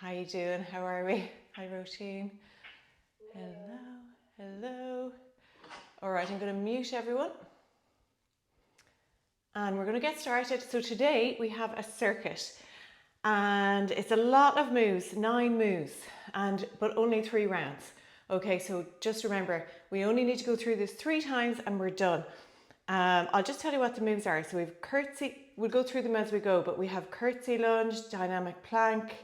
How you doing? How are we? Hi, Roisin. Hello, hello. All right, I'm going to mute everyone. And we're going to get started. So today we have a circuit. And it's a lot of moves, 9 moves, but only 3 rounds. Okay, so just remember, we only need to go through this 3 times and we're done. I'll just tell you what the moves are. So we've curtsy, we'll go through them as we go, but we have curtsy lunge, dynamic plank,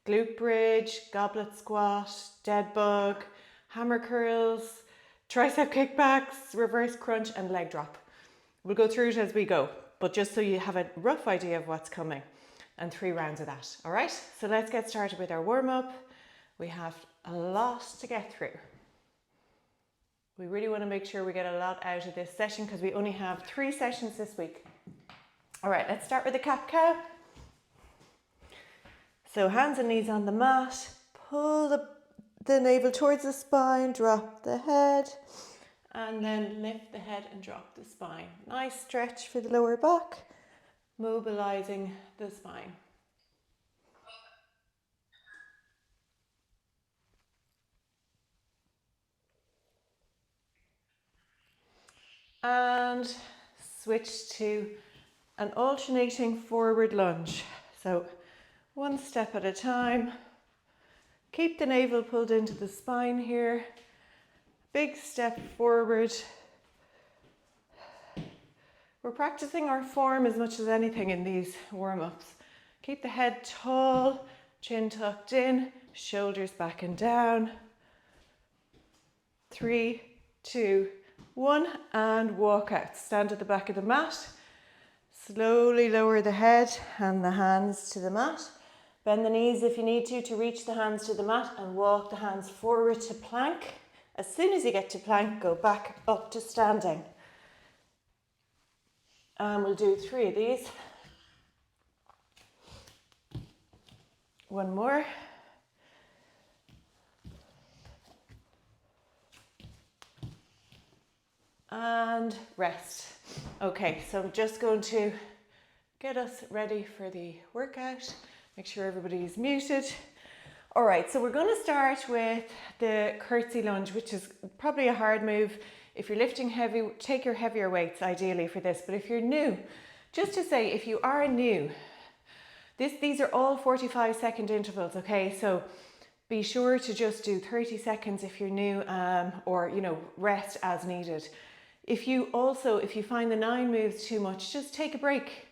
glute bridge, goblet squat, dead bug, hammer curls, tricep kickbacks, reverse crunch, and leg drop. We'll go through it as we go, but just so you have a rough idea of what's coming, and 3 rounds of that. All right, so let's get started with our warm up. We have a lot to get through. We really want to make sure we get a lot out of this session because we only have 3 sessions this week. All right, let's start with the cat-cow. So hands and knees on the mat, pull the navel towards the spine, drop the head, and then lift the head and drop the spine. Nice stretch for the lower back, mobilizing the spine. And switch to an alternating forward lunge. So 1 step at a time. Keep the navel pulled into the spine here. Big step forward. We're practicing our form as much as anything in these warm-ups. Keep the head tall, chin tucked in, shoulders back and down. 3, 2, 1, and walk out. Stand at the back of the mat. Slowly lower the head and the hands to the mat. Bend the knees if you need to reach the hands to the mat, and walk the hands forward to plank. As soon as you get to plank, go back up to standing. And we'll do 3 of these. 1 more. And rest. Okay, so I'm just going to get us ready for the workout. Make sure everybody's muted. All right, so we're going to start with the curtsy lunge, which is probably a hard move. If you're lifting heavy, take your heavier weights ideally for this. But if you're new, just to say, if you are new, these are all 45-second intervals, okay? So be sure to just do 30 seconds if you're new, or rest as needed. If you find the 9 moves too much, just take a break.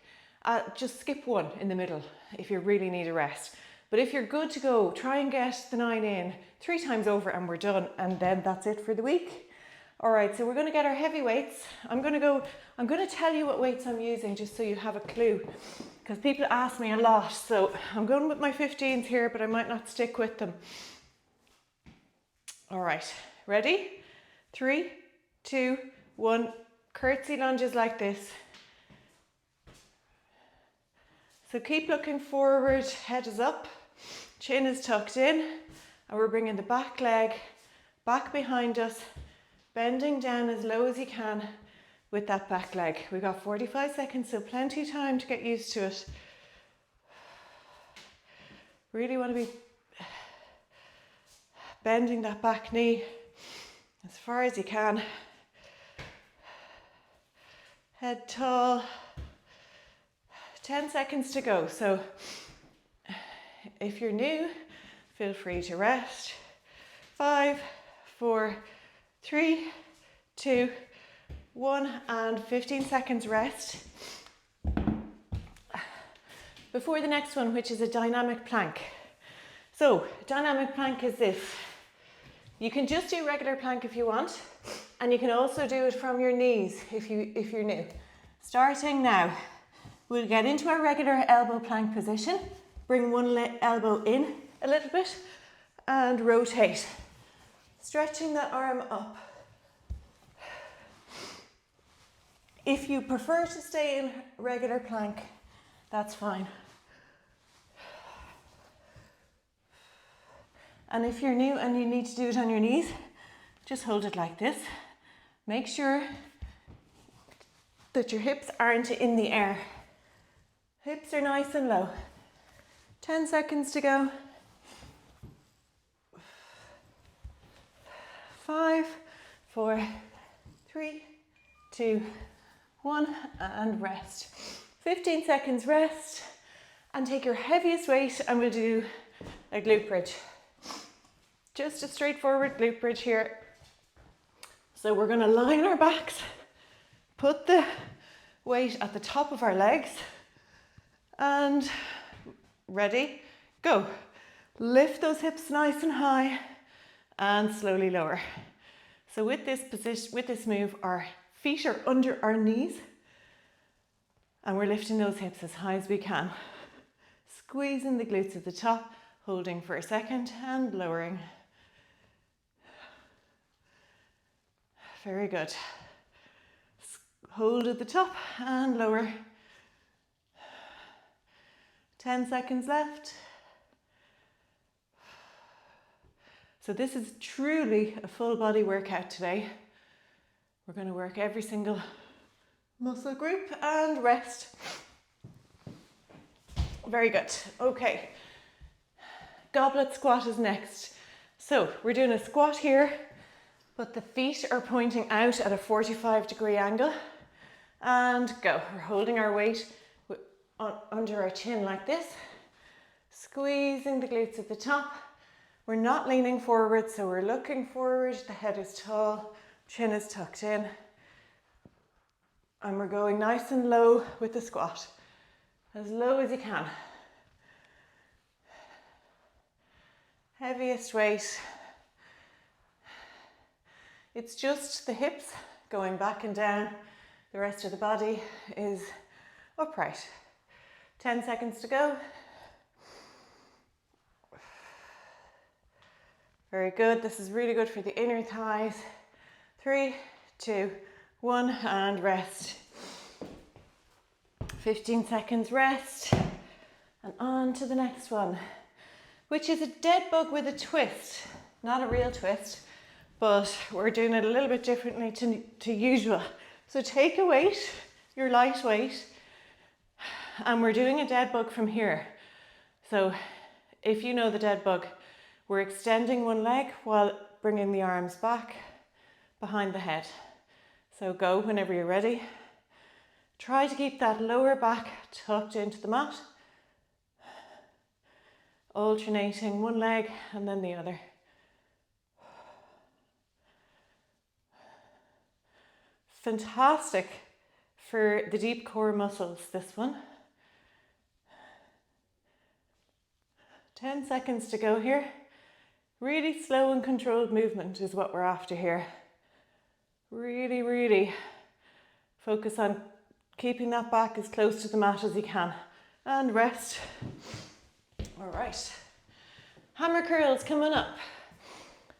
Just skip 1 in the middle if you really need a rest. But if you're good to go, try and get the 9 in 3 times over and we're done, and then that's it for the week. All right, so we're going to get our heavy weights. I'm going to tell you what weights I'm using just so you have a clue, because people ask me a lot. So I'm going with my 15s here, but I might not stick with them. All right, ready? 3, 2, 1. Curtsy lunges like this. So keep looking forward, head is up, chin is tucked in, and we're bringing the back leg back behind us, bending down as low as you can with that back leg. We've got 45 seconds, so plenty of time to get used to it. Really want to be bending that back knee as far as you can. Head tall. 10 seconds to go. So if you're new, feel free to rest. 5, 4, 3, 2, 1, and 15 seconds rest. Before the next one, which is a dynamic plank. So dynamic plank is this. You can just do regular plank if you want, and you can also do it from your knees if you're new. Starting now. We'll get into our regular elbow plank position, bring one elbow in a little bit, and rotate. Stretching that arm up. If you prefer to stay in regular plank, that's fine. And if you're new and you need to do it on your knees, just hold it like this. Make sure that your hips aren't in the air. Hips are nice and low. 10 seconds to go. 5, 4, 3, 2, 1, and rest. 15 seconds rest, and take your heaviest weight, and we'll do a glute bridge. Just a straightforward glute bridge here. So we're going to line our backs, put the weight at the top of our legs, and ready, go. Lift those hips nice and high and slowly lower. So with this position, with this move, our feet are under our knees and we're lifting those hips as high as we can. Squeezing the glutes at the top, holding for a second and lowering. Very good. Hold at the top and lower. 10 seconds left. So this is truly a full body workout today. We're going to work every single muscle group and rest. Very good. Okay. Goblet squat is next. So we're doing a squat here, but the feet are pointing out at a 45-degree angle. And go. We're holding our weight under our chin like this. Squeezing the glutes at the top. We're not leaning forward, so we're looking forward. The head is tall, chin is tucked in. And we're going nice and low with the squat. As low as you can. Heaviest weight. It's just the hips going back and down. The rest of the body is upright. 10 seconds to go. Very good. This is really good for the inner thighs. 3, 2, 1, and rest. 15 seconds rest. And on to the next one, which is a dead bug with a twist. Not a real twist, but we're doing it a little bit differently to usual. So take a weight, your light weight, and we're doing a dead bug from here. So if you know the dead bug, we're extending one leg while bringing the arms back behind the head. So go whenever you're ready. Try to keep that lower back tucked into the mat. Alternating one leg and then the other. Fantastic for the deep core muscles, this one. 10 seconds to go here. Really slow and controlled movement is what we're after here. Really, really focus on keeping that back as close to the mat as you can. And rest. All right. Hammer curls coming up.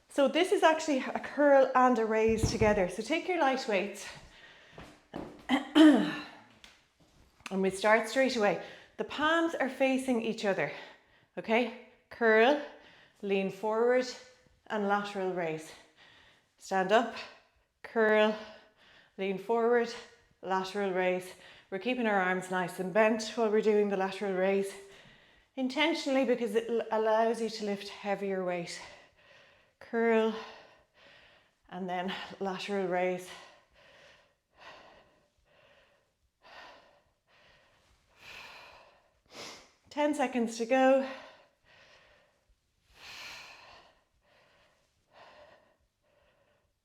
So this is actually a curl and a raise together. So take your light weights. And we start straight away. The palms are facing each other. Okay? Curl. Lean forward and lateral raise. Stand up, curl, lean forward, lateral raise. We're keeping our arms nice and bent while we're doing the lateral raise. Intentionally, because it allows you to lift heavier weight. Curl and then lateral raise. Ten seconds to go.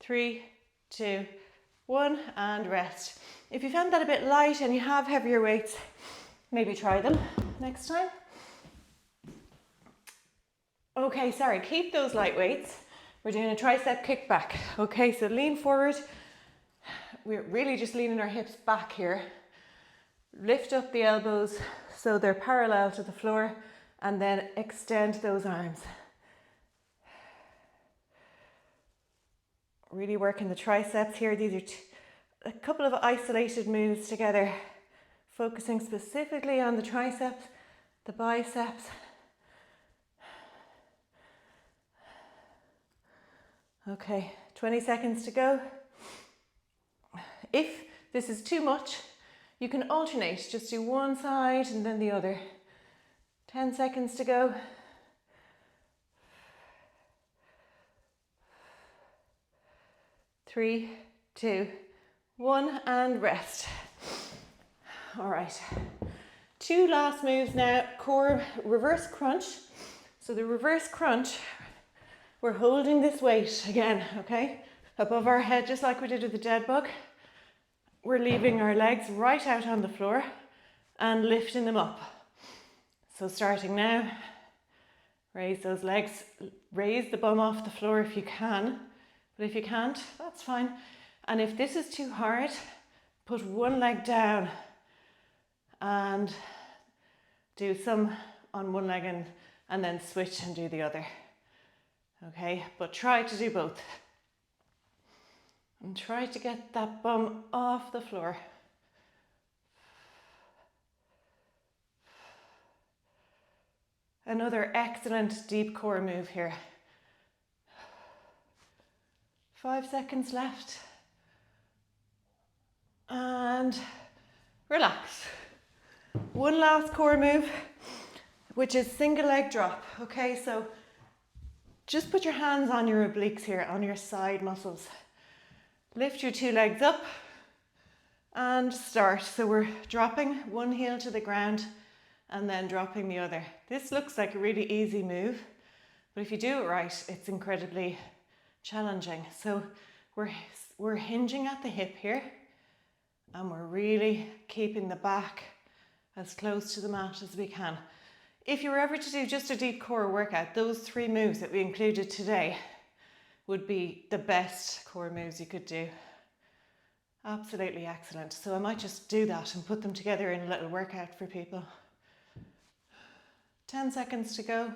3, 2, 1, and rest. If you found that a bit light and you have heavier weights, maybe try them next time. Okay, sorry, keep those light weights. We're doing a tricep kickback. Okay, so lean forward. We're really just leaning our hips back here. Lift up the elbows so they're parallel to the floor, and then extend those arms. Really working the triceps here. These are a couple of isolated moves together, focusing specifically on the triceps, the biceps. Okay, 20 seconds to go. If this is too much, you can alternate. Just do one side and then the other. 10 seconds to go. 3, 2, 1, and rest. All right, 2 last moves now. Core reverse crunch. So the reverse crunch, we're holding this weight again, okay? Above our head, just like we did with the dead bug. We're leaving our legs right out on the floor and lifting them up. So starting now, raise those legs, raise the bum off the floor if you can, but if you can't, that's fine. And if this is too hard, put one leg down and do some on one leg and then switch and do the other. Okay, but try to do both. And try to get that bum off the floor. Another excellent deep core move here. 5 seconds left. And relax. One last core move, which is single leg drop. Okay, so just put your hands on your obliques here, on your side muscles. Lift your 2 legs up and start. So we're dropping one heel to the ground and then dropping the other. This looks like a really easy move, but if you do it right, it's incredibly challenging. So we're hinging at the hip here, and we're really keeping the back as close to the mat as we can. If you were ever to do just a deep core workout, those 3 moves that we included today would be the best core moves you could do. Absolutely excellent. So I might just do that and put them together in a little workout for people. 10 seconds to go.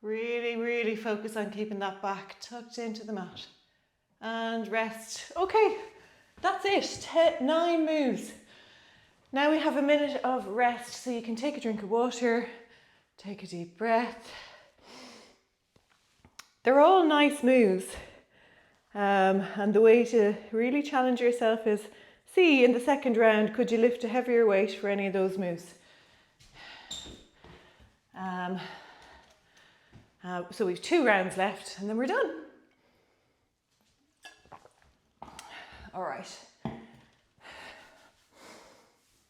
Really, really focus on keeping that back tucked into the mat. And rest. Okay, that's it. 9 moves. Now we have a minute of rest, so you can take a drink of water, take a deep breath. They're all nice moves. And the way to really challenge yourself is, see in the second round, could you lift a heavier weight for any of those moves? So we've 2 rounds left and then we're done. All right.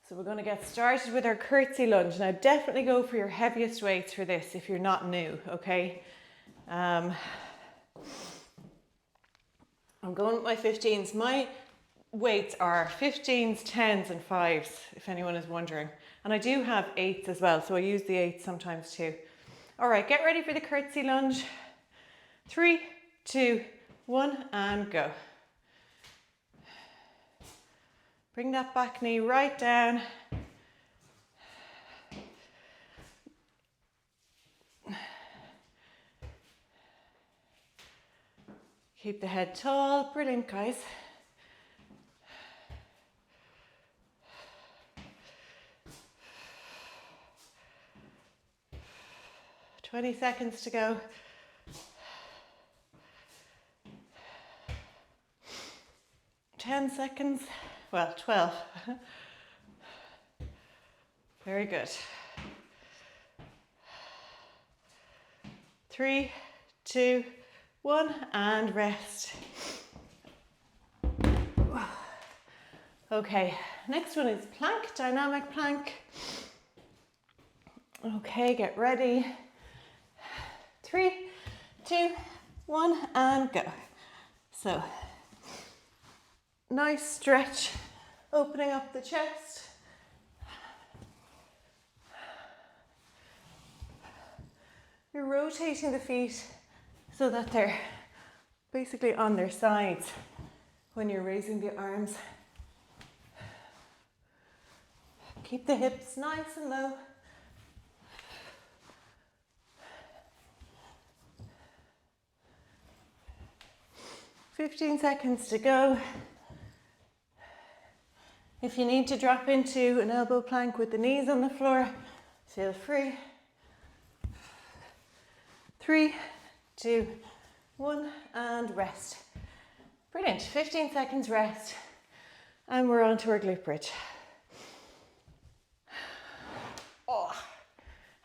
So we're going to get started with our curtsy lunge. Now definitely go for your heaviest weights for this if you're not new, okay? I'm going with my 15s. My weights are 15s, 10s and 5s, if anyone is wondering. And I do have 8s as well, so I use the 8s sometimes too. All right, get ready for the curtsy lunge. 3, 2, 1, and go. Bring that back knee right down. Keep the head tall. Brilliant, guys. "20 seconds to go. "10 seconds. Well, 12. Very good. 3, 2, 1, and rest. Okay, next one is plank, dynamic plank. Okay, get ready. 3, 2, 1, and go. So, nice stretch, opening up the chest. You're rotating the feet so that they're basically on their sides when you're raising the arms. Keep the hips nice and low. "15 seconds to go. If you need to drop into an elbow plank with the knees on the floor, feel free. 3, 2, 1, and rest. Brilliant. 15 seconds rest. And we're on to our glute bridge. Oh,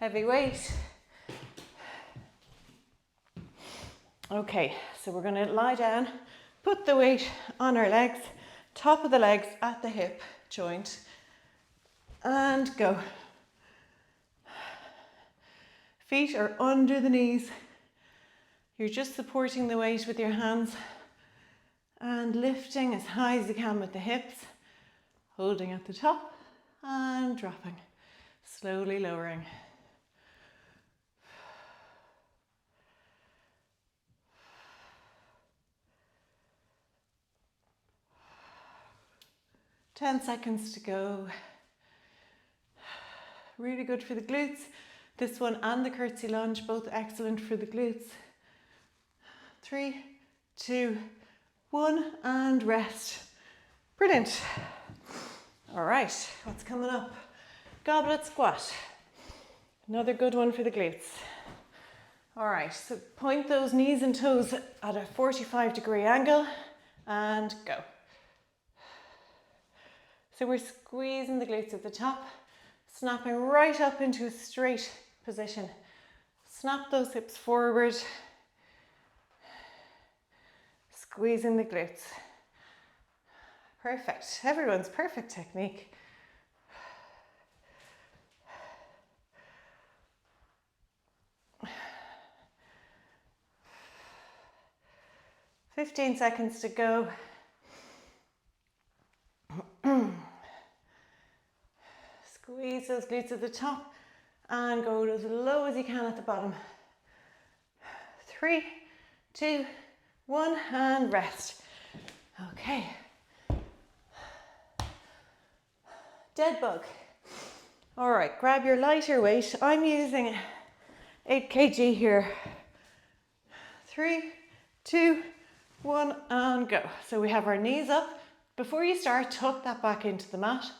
heavy weight. Okay, so we're going to lie down, put the weight on our legs, top of the legs at the hip joint, and go. Feet are under the knees. You're just supporting the weight with your hands and lifting as high as you can with the hips, holding at the top and dropping, slowly lowering. Ten seconds to go. Really good for the glutes. This one and the curtsy lunge, both excellent for the glutes. 3, 2, 1, and rest. Brilliant. All right, what's coming up? Goblet squat. Another good one for the glutes. All right, so point those knees and toes at a 45-degree angle and go. So we're squeezing the glutes at the top, snapping right up into a straight position. Snap those hips forward, squeezing the glutes. Perfect. Everyone's perfect technique. "15 seconds to go. Squeeze those glutes at the top and go as low as you can at the bottom. 3, 2, 1, and rest. Okay. Dead bug. All right, grab your lighter weight. I'm using 8 kg here. 3, 2, 1, and go. So we have our knees up. Before you start, tuck that back into the mat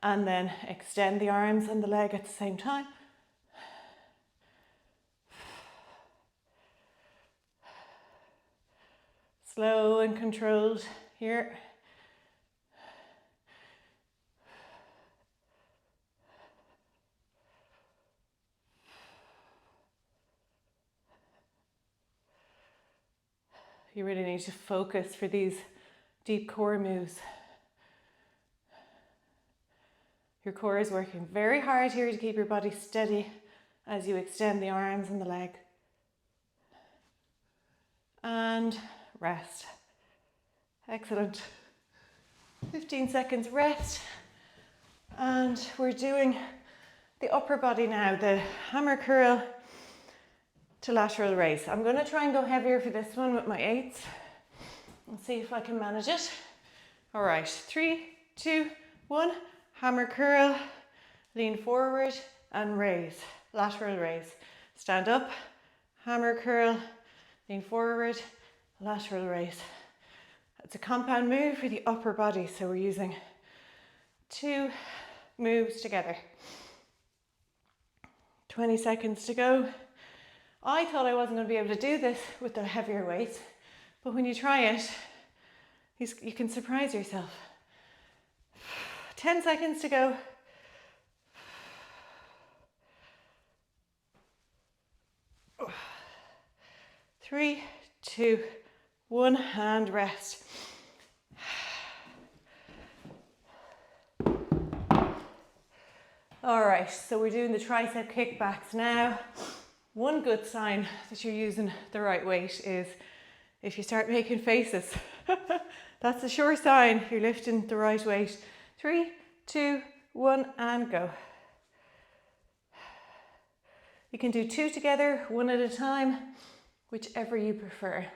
and then extend the arms and the leg at the same time. Slow and controlled here. You really need to focus for these deep core moves. Your core is working very hard here to keep your body steady as you extend the arms and the leg. And rest. Excellent. 15 seconds rest. And we're doing the upper body now, the hammer curl to lateral raise. I'm going to try and go heavier for this one with my 8s. Let's see if I can manage it. All right, 3, 2, 1. Hammer curl, lean forward and raise, lateral raise. Stand up, hammer curl, lean forward, lateral raise. It's a compound move for the upper body, so we're using 2 moves together. 20 seconds to go. I thought I wasn't going to be able to do this with the heavier weights, but when you try it, you can surprise yourself. 10 seconds to go. 3, 2, 1, and rest. All right, so we're doing the tricep kickbacks now. One good sign that you're using the right weight is if you start making faces. That's a sure sign you're lifting the right weight. 3, 2, 1, and go. You can do 2 together, 1 at a time, whichever you prefer.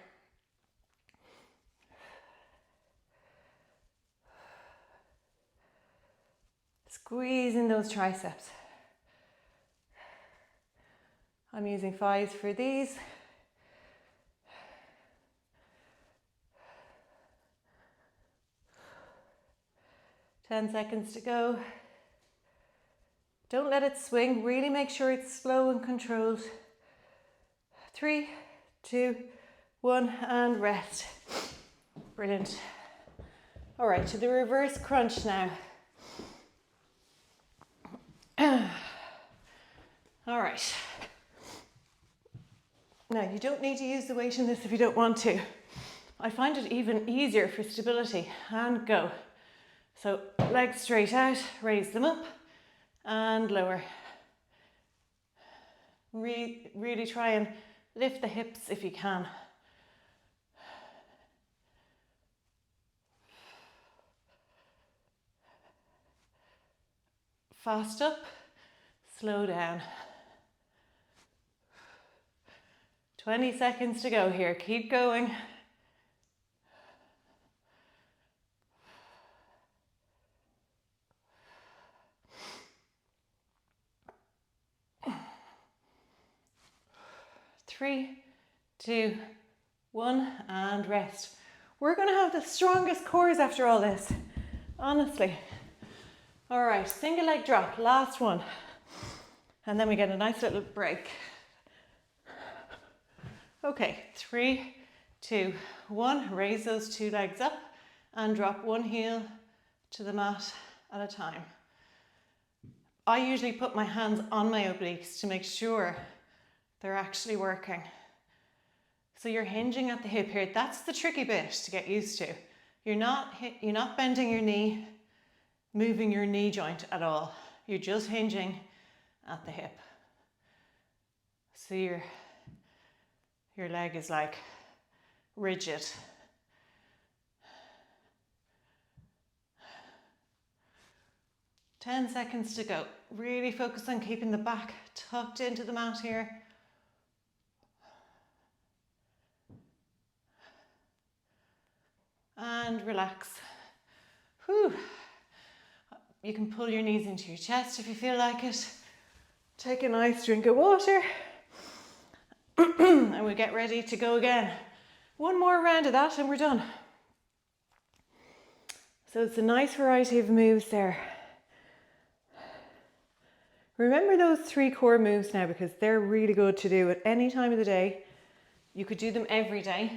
Squeezing those triceps. I'm using 5s for these. Ten seconds to go. Don't let it swing. Really make sure it's slow and controlled. 3, 2, 1, and rest. Brilliant. All right, to the reverse crunch now. All right. Now, you don't need to use the weight in this if you don't want to. I find it even easier for stability. And go. So legs straight out, raise them up and lower. Really try and lift the hips if you can. Fast up, slow down. 20 seconds to go here, keep going. Three, two, one, and rest. We're gonna have the strongest cores after all this, honestly. All right, single leg drop, last one. And then we get a nice little break. Okay, 3, 2, 1. Raise those two legs up and drop one heel to the mat at a time. I usually put my hands on my obliques to make sure they're actually working. So you're hinging at the hip here. That's the tricky bit to get used to. You're not bending your knee, moving your knee joint at all. You're just hinging at the hip. So your leg is like rigid. Ten seconds to go. Really focus on keeping the back tucked into the mat here. And relax. Whew. You can pull your knees into your chest if you feel like it. Take a nice drink of water. And we get ready to go again. One more round of that and we're done. So it's a nice variety of moves there. Remember those 3 core moves now because they're really good to do at any time of the day. You could do them every day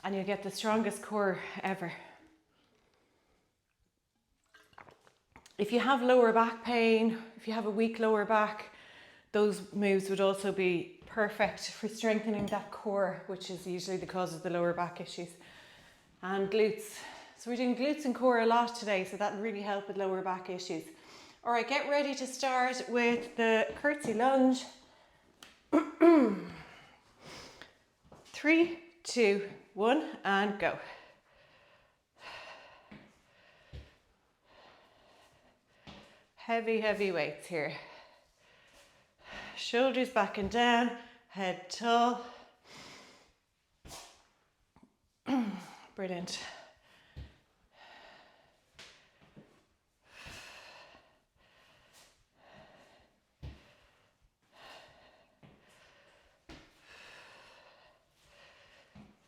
and you'll get the strongest core ever. If you have lower back pain, if you have a weak lower back, those moves would also be perfect for strengthening that core, which is usually the cause of the lower back issues. And glutes. So we're doing glutes and core a lot today, so that really help with lower back issues. All right, get ready to start with the curtsy lunge. 3, 2, 1, and go. Heavy, heavy weights here. Shoulders back and down, head tall. Brilliant.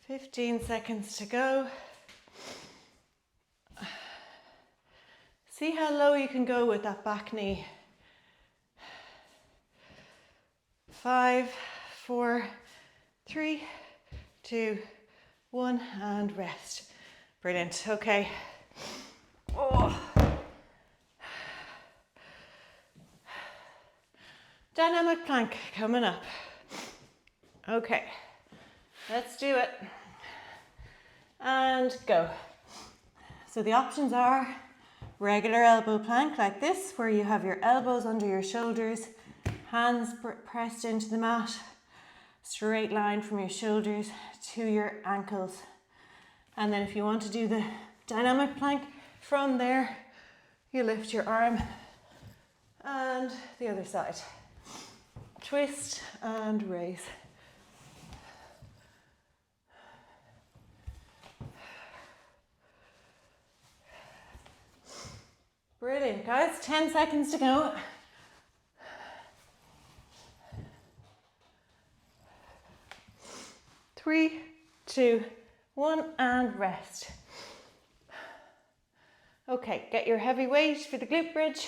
"15 seconds to go. See how low you can go with that back knee. 5, 4, 3, 2, 1, and rest. Brilliant. Okay. Oh. Dynamic plank coming up. Okay. Let's do it. And go. So the options are regular elbow plank like this, where you have your elbows under your shoulders, hands pressed into the mat, straight line from your shoulders to your ankles. And then if you want to do the dynamic plank from there, you lift your arm and the other side. Twist and raise. Brilliant, guys. 10 seconds to go. Three, 2, 1, and rest. Okay, get your heavy weight for the glute bridge.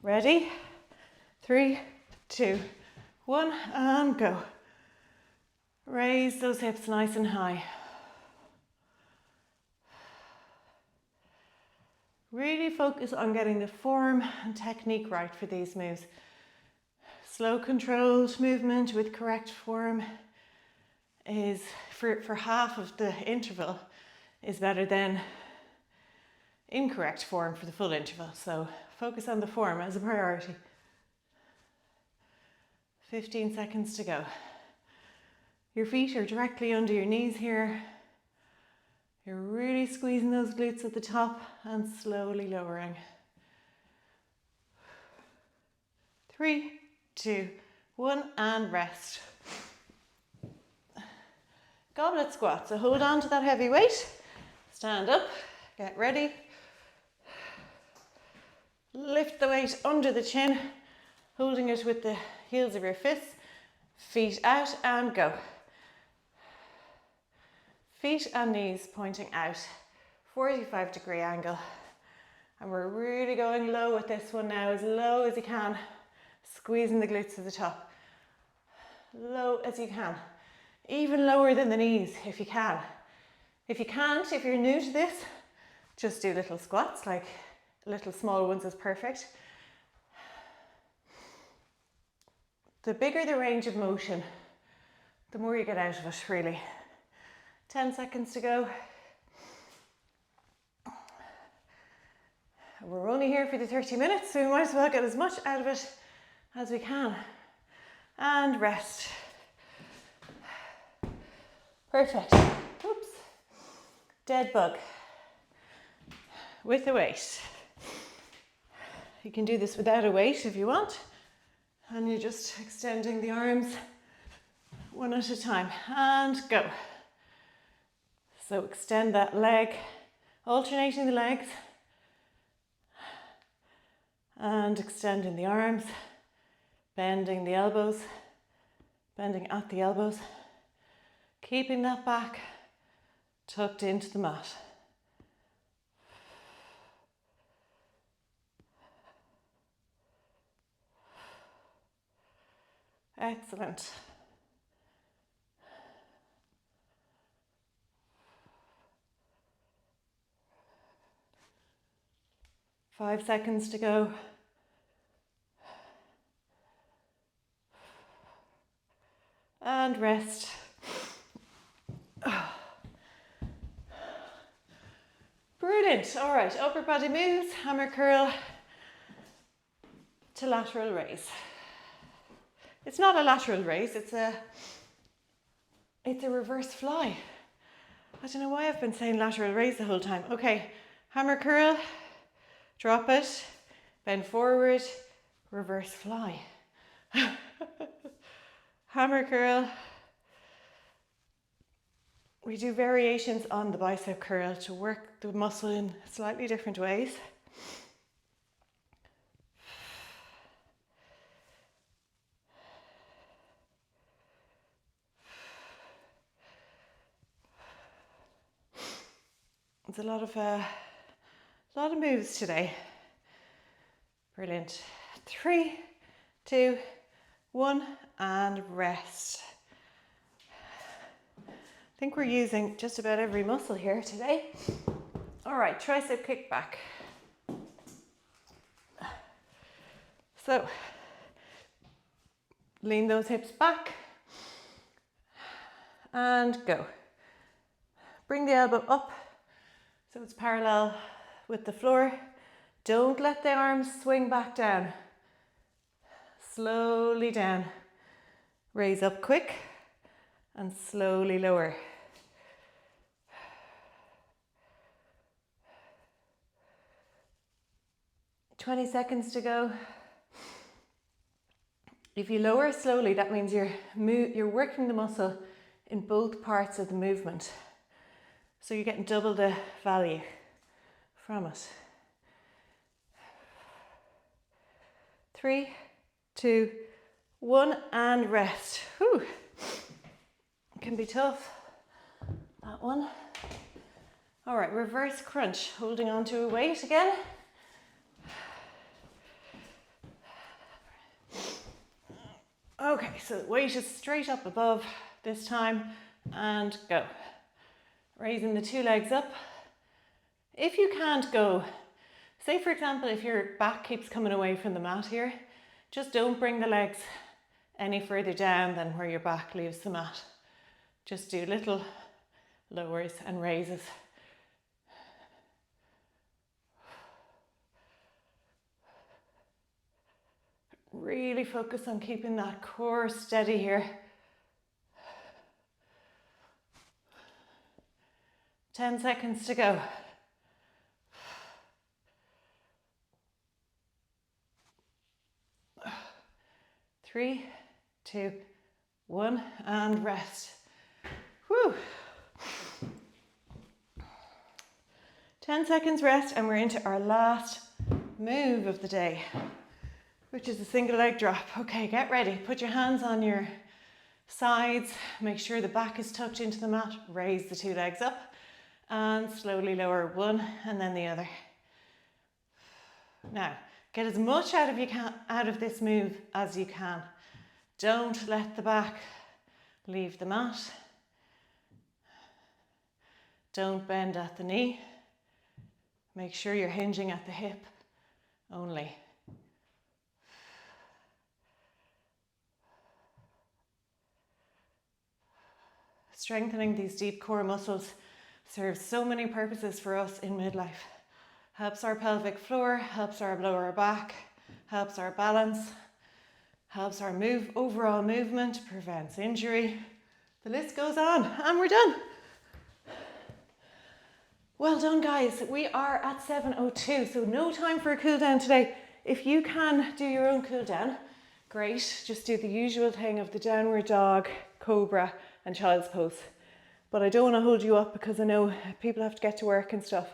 Ready? 3, 2, 1, and go. Raise those hips nice and high. Really focus on getting the form and technique right for these moves. Slow, controlled movement with correct form is, for half of the interval, is better than incorrect form for the full interval. So focus on the form as a priority. 15 seconds to go. Your feet are directly under your knees here. You're really squeezing those glutes at the top and slowly lowering. 3, 2, 1, and rest. Goblet squat, so hold on to that heavy weight. Stand up, get ready. Lift the weight under the chin, holding it with the heels of your fists. Feet out and go. Feet and knees pointing out, 45-degree angle. And we're really going low with this one now, as low as you can. Squeezing the glutes to the top. Low as you can. Even lower than the knees if you can. If you can't, if you're new to this, just do little squats, like little small ones is perfect. The bigger the range of motion, the more you get out of it, really. 10 seconds to go. We're only here for the 30 minutes, so we might as well get as much out of it as we can. And rest. Perfect. Oops. Dead bug. With a weight. You can do this without a weight if you want. And you're just extending the arms one at a time. And go. So extend that leg, alternating the legs. And extending the arms. Bending the elbows. Bending at the elbows. Keeping that back tucked into the mat. Excellent. Five seconds to go. And rest. Brilliant. All right, upper body moves, hammer curl to lateral raise. It's not a lateral raise, it's a reverse fly. I don't know why I've been saying lateral raise the whole time. Okay, hammer curl, drop it, bend forward, reverse fly. Hammer curl. We do variations on the bicep curl to work the muscle in slightly different ways. It's a lot of moves today. Brilliant. 3, 2, 1, and rest. I think we're using just about every muscle here today. All right, tricep kickback. So, lean those hips back and go. Bring the elbow up so it's parallel with the floor. Don't let the arms swing back down. Slowly down. Raise up quick and slowly lower. "20 seconds to go. If you lower slowly, that means you're working the muscle in both parts of the movement. So you're getting double the value from it. 3, 2, 1, and rest. Whew. It can be tough, that one. All right, reverse crunch, holding on to a weight again. Okay, so the weight is straight up above this time, and go. Raising the two legs up. If you can't go Say for example, if your back keeps coming away from the mat here, just don't bring the legs any further down than where your back leaves the mat. Just do little lowers and raises. Really focus on keeping that core steady here. 10 seconds to go. 3, 2, 1, and rest. Whew. 10 seconds rest, and we're into our last move of the day, which is a single leg drop. Okay, get ready. Put your hands on your sides. Make sure the back is tucked into the mat. Raise the 2 legs up and slowly lower one and then the other. Now, get as much out of this move as you can. Don't let the back leave the mat. Don't bend at the knee. Make sure you're hinging at the hip only. Strengthening these deep core muscles serves so many purposes for us in midlife. Helps our pelvic floor, helps our lower back, helps our balance, helps our overall movement, prevents injury. The list goes on, and we're done. Well done, guys. We are at 7:02, so no time for a cool down today. If you can do your own cool down, great. Just do the usual thing of the downward dog, cobra, and child's pose. But I don't want to hold you up because I know people have to get to work and stuff.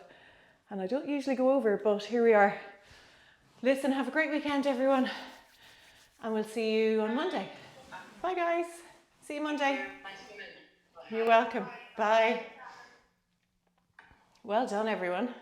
And I don't usually go over, but here we are. Listen, have a great weekend, everyone. And we'll see you on Monday. Bye, guys. See you Monday. You're welcome. Bye. Well done, everyone.